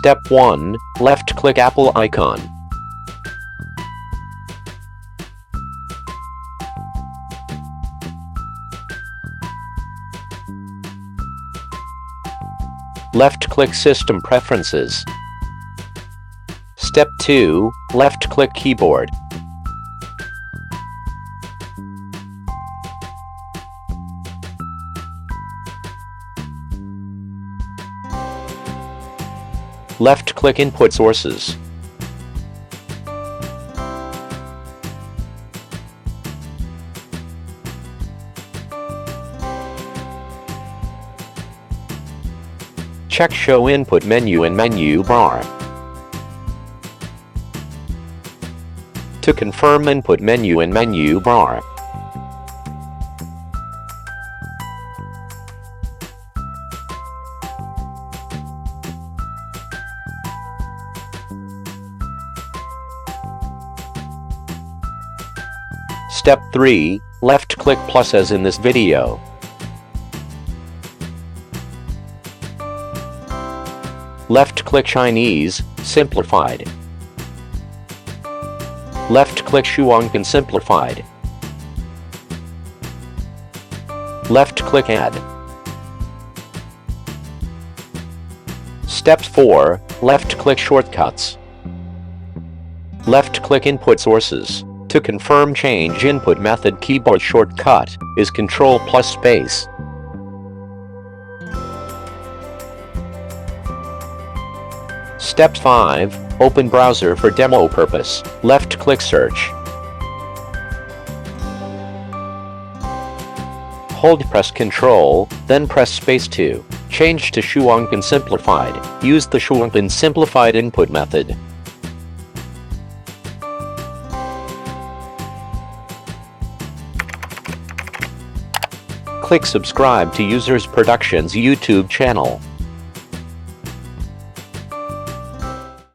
Step 1. Left-click Apple icon. Left-click System Preferences. Step 2. Left-click Keyboard. Left-click Input Sources. Check Show Input Menu in Menu Bar. To confirm Input Menu in Menu Bar. Step 3. Left-click plus as in this video. Left-click Chinese, Simplified. Left-click Shuangpin Simplified. Left-click Add. Step 4. Left-click Shortcuts. Left-click Input Sources. To confirm change input method, keyboard shortcut is Ctrl plus space. Step 5. Open browser for demo purpose. Left-click Search. Hold press Ctrl, then press space to change to Shuangpin Simplified. Use the Shuangpin Simplified input method. Click subscribe to Users Productions YouTube channel.